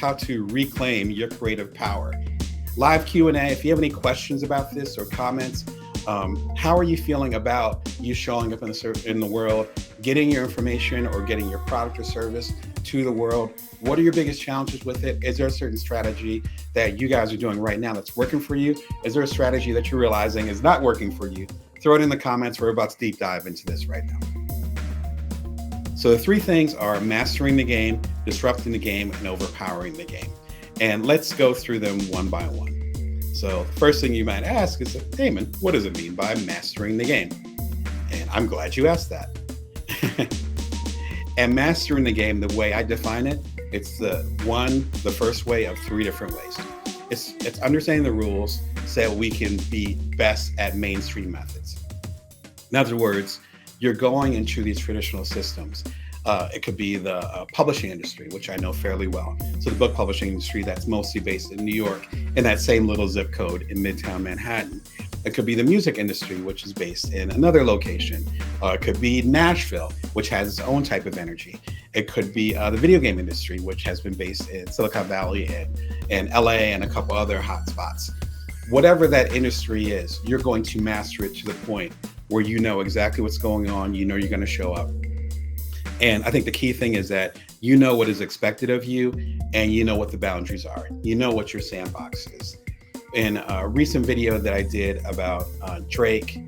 how to reclaim your creative power. Live Q&A. If you have any questions about this or comments, how are you feeling about you showing up in the world, getting your information or getting your product or service to the world? What are your biggest challenges with it? Is there a certain strategy that you guys are doing right now that's working for you? Is there a strategy that you're realizing is not working for you? Throw it in the comments. We're about to deep dive into this right now. So the three things are mastering the game, disrupting the game, and overpowering the game. And let's go through them one by one. So the first thing you might ask is, Damon, what does it mean by mastering the game? And I'm glad you asked that. And mastering the game, the way I define it, it's the first way of three different ways. It's understanding the rules so that we can be best at mainstream methods. In other words, you're going into these traditional systems. It could be the publishing industry, which I know fairly well. So the book publishing industry that's mostly based in New York, in that same little zip code in Midtown Manhattan. It could be the music industry, which is based in another location. It could be Nashville, which has its own type of energy. It could be the video game industry, which has been based in Silicon Valley and LA and a couple other hot spots. Whatever that industry is, you're going to master it to the point where you know exactly what's going on, you know you're going to show up. And I think the key thing is that you know what is expected of you and you know what the boundaries are. You know what your sandbox is. In a recent video that I did about Drake,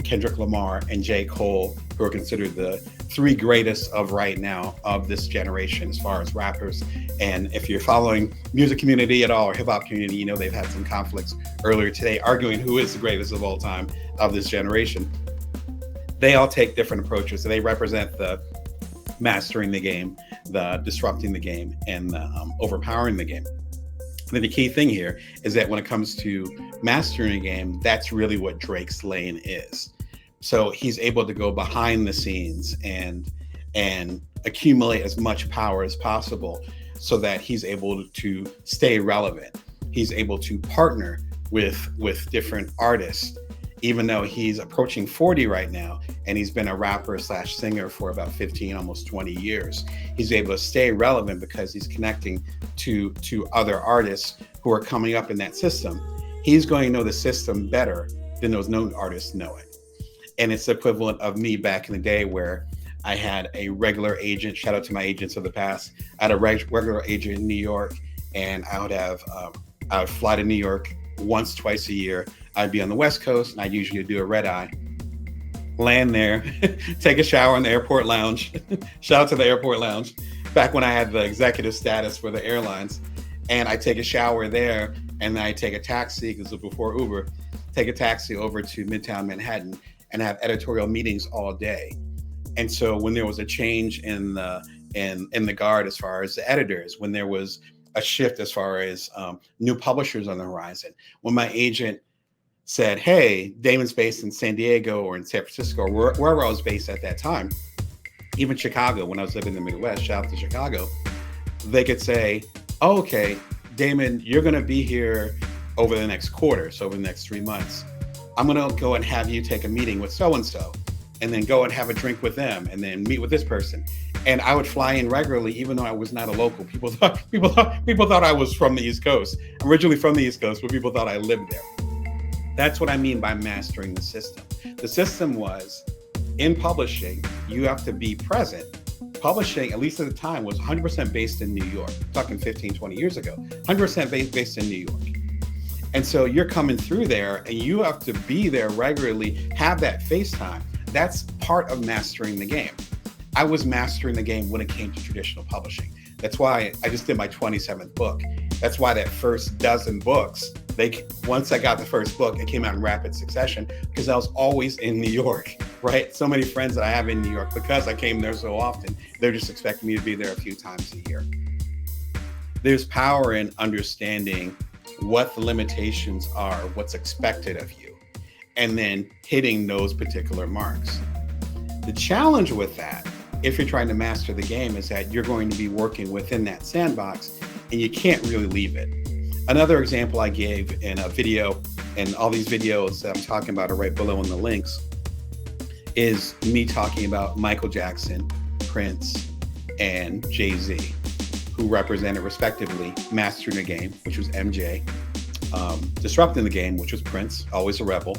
Kendrick Lamar, and J. Cole, who are considered the three greatest of right now of this generation as far as rappers. And if you're following music community at all or hip hop community, you know they've had some conflicts earlier today arguing who is the greatest of all time of this generation. They all take different approaches. So they represent the mastering the game, the disrupting the game, and the overpowering the game. And the key thing here is that when it comes to mastering a game, that's really what Drake's lane is. So he's able to go behind the scenes and accumulate as much power as possible so that he's able to stay relevant. He's able to partner with different artists, even though he's approaching 40 right now, and he's been a rapper / singer for about 15, almost 20 years. He's able to stay relevant because he's connecting to other artists who are coming up in that system. He's going to know the system better than those known artists know it. And it's the equivalent of me back in the day where I had a regular agent. Shout out to my agents of the past. I had a regular agent in New York, and I would fly to New York once, twice a year. I'd be on the West Coast, and I'd usually do a red eye, land there, take a shower in the airport lounge. Shout out to the airport lounge. Back when I had the executive status for the airlines, and I take a shower there, and then I take a taxi, because it was before Uber, take a taxi over to Midtown Manhattan and have editorial meetings all day. And so when there was a change in the guard as far as the editors, when there was a shift as far as new publishers on the horizon, when my agent said, hey, Damon's based in San Diego or in San Francisco or wherever I was based at that time, even Chicago, when I was living in the Midwest, shout out to Chicago, they could say, oh, okay, Damon, you're going to be here over the next quarter, so over the next 3 months. I'm going to go and have you take a meeting with so-and-so, and then go and have a drink with them, and then meet with this person. And I would fly in regularly, even though I was not a local. People thought I was from the East Coast. I'm originally from the East Coast, but people thought I lived there. That's what I mean by mastering the system. The system was, in publishing, you have to be present. Publishing, at least at the time, was 100% based in New York. I'm talking 15, 20 years ago, 100% based in New York. And so you're coming through there and you have to be there regularly, have that face time. That's part of mastering the game. I was mastering the game when it came to traditional publishing. That's why I just did my 27th book. That's why that first dozen books, once I got the first book, it came out in rapid succession because I was always in New York, right? So many friends that I have in New York, because I came there so often, they're just expecting me to be there a few times a year. There's power in understanding what the limitations are, what's expected of you, and then hitting those particular marks. The challenge with that, if you're trying to master the game, is that you're going to be working within that sandbox and you can't really leave it. Another example I gave in a video, and all these videos that I'm talking about are right below in the links, is me talking about Michael Jackson, Prince, and Jay-Z, who represented respectively mastering the game, which was MJ, disrupting the game, which was Prince, always a rebel,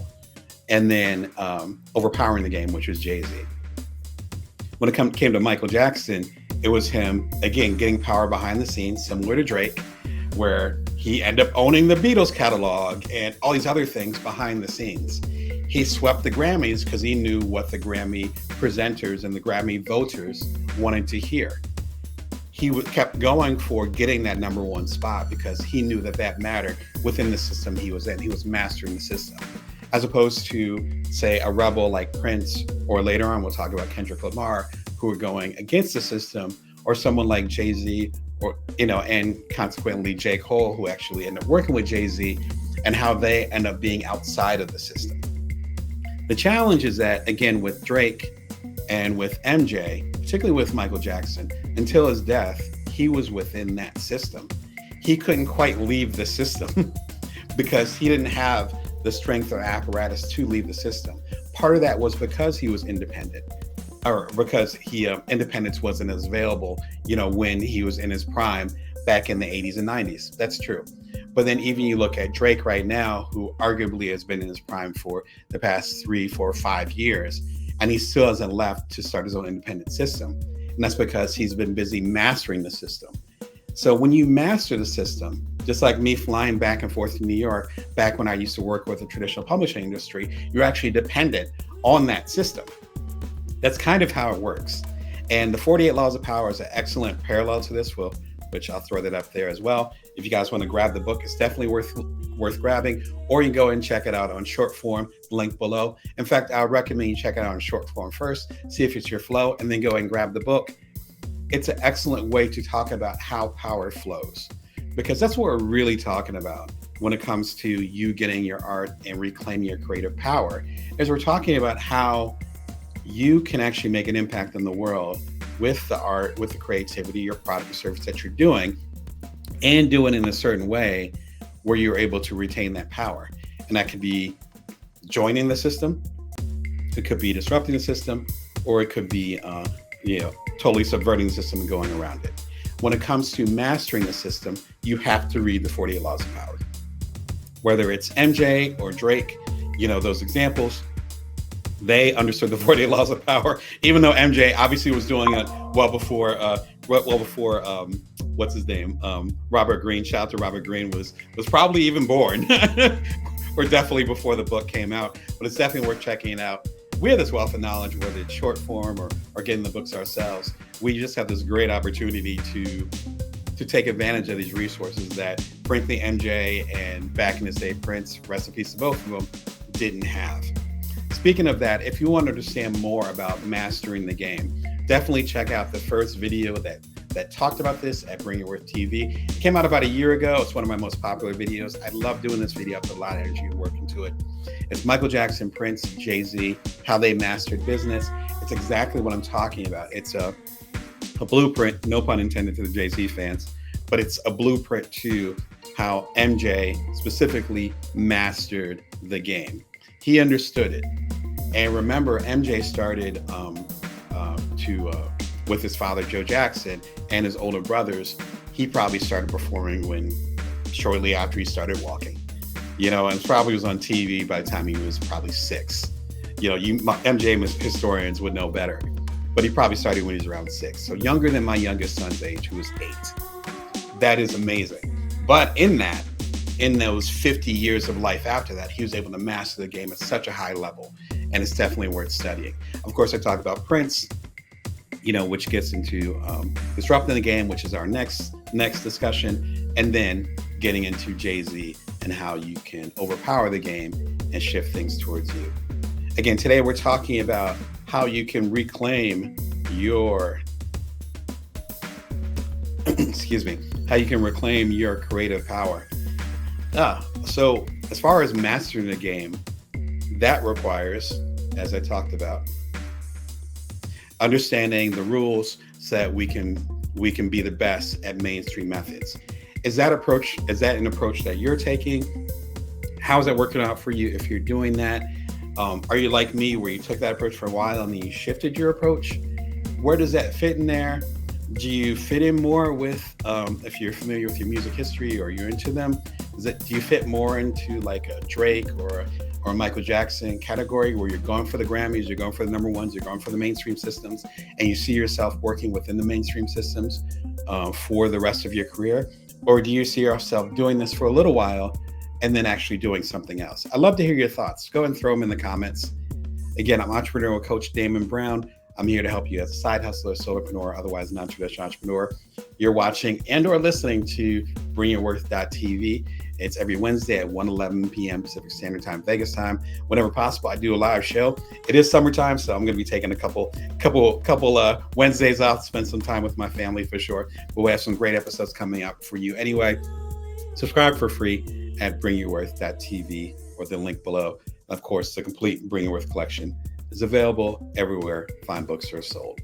and then overpowering the game, which was Jay-Z. When it came to Michael Jackson, it was him, again, getting power behind the scenes, similar to Drake, where he ended up owning the Beatles catalog and all these other things behind the scenes. He swept the Grammys because he knew what the Grammy presenters and the Grammy voters wanted to hear. He kept going for getting that number one spot because he knew that that mattered within the system he was in. He was mastering the system. As opposed to, say, a rebel like Prince, or later on we'll talk about Kendrick Lamar, who are going against the system, or someone like Jay-Z, or and consequently J. Cole, who actually ended up working with Jay-Z, and how they end up being outside of the system. The challenge is that, again, with Drake and with MJ, particularly with Michael Jackson, until his death, he was within that system. He couldn't quite leave the system because he didn't have the strength or apparatus to leave the system. Part of that was because he was independent, or because independence wasn't as available, when he was in his prime back in the 80s and 90s. That's true. But then even you look at Drake right now, who arguably has been in his prime for the past 3, 4, 5 years, and he still hasn't left to start his own independent system. And that's because he's been busy mastering the system. So when you master the system, just like me flying back and forth to New York, back when I used to work with the traditional publishing industry, you're actually dependent on that system. That's kind of how it works. And the 48 Laws of Power is an excellent parallel to this, which I'll throw that up there as well. If you guys want to grab the book, it's definitely worth grabbing, or you can go and check it out on Shortform, link below. In fact, I would recommend you check it out on Shortform first, see if it's your flow, and then go and grab the book. It's an excellent way to talk about how power flows, because that's what we're really talking about when it comes to you getting your art and reclaiming your creative power, is we're talking about how you can actually make an impact in the world with the art, with the creativity, your product or service that you're doing, and do it in a certain way where you're able to retain that power. And that could be joining the system, it could be disrupting the system, or it could be totally subverting the system and going around it. When it comes to mastering the system, you have to read the 48 Laws of Power. Whether it's MJ or Drake, those examples, they understood the 48 Laws of Power, even though MJ obviously was doing it well before what's his name? Robert Greene. Shout out to Robert Greene, was probably even born, or definitely before the book came out. But it's definitely worth checking it out. We have this wealth of knowledge, whether it's short form or getting the books ourselves. We just have this great opportunity to take advantage of these resources that, frankly, MJ and back in his day, Prince, rest in peace to both of them, didn't have. Speaking of that, if you want to understand more about mastering the game, definitely check out the first video that talked about this at Bring Your Worth TV. It came out about a year ago. It's one of my most popular videos. I love doing this video. I put a lot of energy and work into it. It's Michael Jackson, Prince, Jay-Z, how they mastered business. It's exactly what I'm talking about. It's a blueprint, no pun intended to the Jay-Z fans, but it's a blueprint to how MJ specifically mastered the game. He understood it. And remember, MJ started with his father, Joe Jackson, and his older brothers. He probably started performing shortly after he started walking, and probably was on TV by the time he was probably 6. MJ historians would know better, but he probably started when he was around 6. So younger than my youngest son's age, who was 8. That is amazing. But in those 50 years of life after that, he was able to master the game at such a high level, and it's definitely worth studying. Of course, I talk about Prince, which gets into disrupting the game, which is our next discussion, and then getting into Jay-Z and how you can overpower the game and shift things towards you. Again, today we're talking about how you can reclaim your how you can reclaim your creative power. So as far as mastering the game, that requires, as I talked about, understanding the rules so that we can be the best at mainstream methods. Is that an approach that you're taking? How is that working out for you if you're doing that? Are you like me, where you took that approach for a while and then you shifted your approach? Where does that fit in there? Do you fit in more with, if you're familiar with your music history or you're into them? Do you fit more into like a Drake or a Michael Jackson category where you're going for the Grammys, you're going for the number ones, you're going for the mainstream systems, and you see yourself working within the mainstream systems for the rest of your career? Or do you see yourself doing this for a little while and then actually doing something else? I'd love to hear your thoughts. Go and throw them in the comments. Again, I'm entrepreneurial coach Damon Brown. I'm here to help you as a side hustler, solopreneur, otherwise non-traditional entrepreneur. You're watching and or listening to bringyourworth.tv. It's every Wednesday at 1:11 p.m. Pacific Standard Time, Vegas time. Whenever possible, I do a live show. It is summertime, so I'm going to be taking a couple Wednesdays off, spend some time with my family for sure. But we have some great episodes coming up for you anyway. Subscribe for free at bringyourworth.tv or the link below. Of course, the complete Bring Your Worth collection is available everywhere fine books are sold.